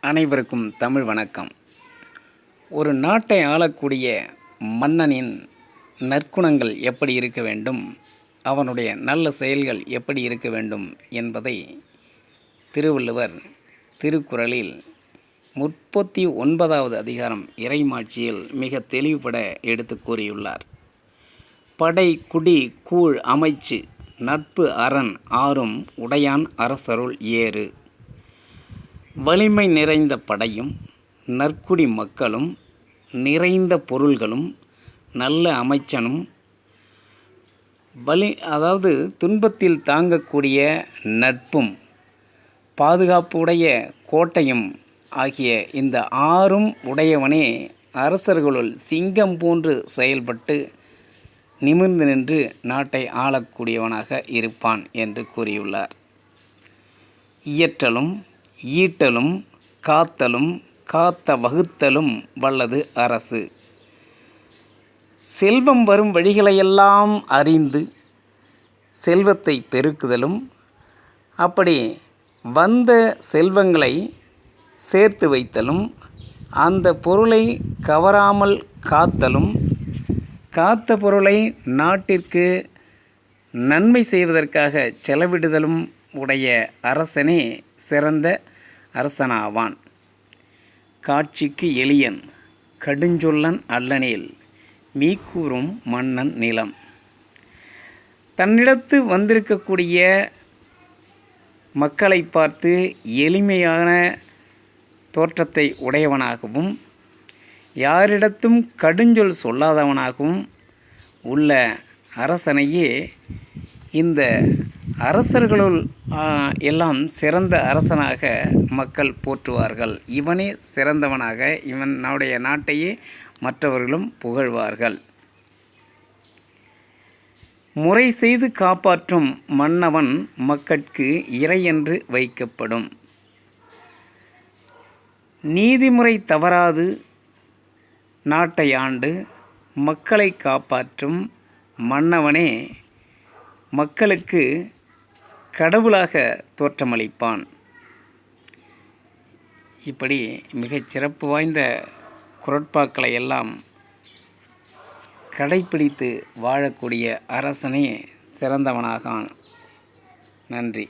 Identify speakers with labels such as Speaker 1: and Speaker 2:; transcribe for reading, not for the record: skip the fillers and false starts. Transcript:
Speaker 1: அனைவருக்கும் தமிழ் வணக்கம். ஒரு நாட்டை ஆளக்கூடிய மன்னனின் நற்குணங்கள் எப்படி இருக்க வேண்டும், அவனுடைய நல்ல செயல்கள் எப்படி இருக்க வேண்டும் என்பதை திருவள்ளுவர் திருக்குறளில் 39வது அதிகாரம் இறைமாட்சியில் மிக தெளிவுபட எடுத்து கூறியுள்ளார். படை குடி கூழ் அமைச்சு நட்பு அரண் ஆறும் உடையான் அரசருள் ஏறு. வலிமை நிறைந்த படையும் நற்குடி மக்களும் நிறைந்த பொருள்களும் நல்ல அமைச்சனும் அதாவது துன்பத்தில் தாங்கக்கூடிய நட்பும் பாதுகாப்புடைய கோட்டையும் ஆகிய இந்த ஆறும் உடையவனே அரசர்களுள் சிங்கம் போன்று செயல்பட்டு நிமிர்ந்து நின்று நாட்டை ஆளக்கூடியவனாக இருப்பான் என்று கூறியுள்ளார். இயற்றலும் ஈட்டலும் காத்தலும் காத்த வகுத்தலும் வல்லது அரசு. செல்வம் வரும் வழிகளையெல்லாம் அறிந்து செல்வத்தை பெருக்குதலும், அப்படி வந்த செல்வங்களை சேர்த்து வைத்தலும், அந்த பொருளை கவராமல் காத்தலும், காத்த பொருளை நாட்டிற்கு நன்மை செய்வதற்காக செலவிடுதலும் உடைய அரசனே சிறந்த அரசனாவான். காட்சிக்கு எளியன் கடுஞ்சொல்லன் அல்லனேல் மீக்கூறும் மன்னன் நிலம். தன்னிடத்து வந்திருக்கக்கூடிய மக்களை பார்த்து எளிமையான தோற்றத்தை உடையவனாகவும் யாரிடத்தும் கடுஞ்சொல் சொல்லாதவனாகவும் உள்ள அரசனையே இந்த அரசர்களுள் எல்லாம் சிறந்த அரசனாக மக்கள் போற்றுவார்கள். இவனே சிறந்தவனாக, இவனுடைய நாட்டையே மற்றவர்களும் புகழ்வார்கள். முறை செய்து காப்பாற்றும் மன்னவன் மக்கட்கு இறை என்று வைக்கப்படும். நீதிமுறை தவறாது நாட்டை ஆண்டு மக்களை காப்பாற்றும் மன்னவனே மக்களுக்கு கடவுளாக தோற்றமளிப்பான். இப்படி மிகச் சிறப்பு வாய்ந்த குறட்பாக்களை எல்லாம் கடைப்பிடித்து வாழக்கூடிய அரசனே சிறந்தவனாகான். நன்றி.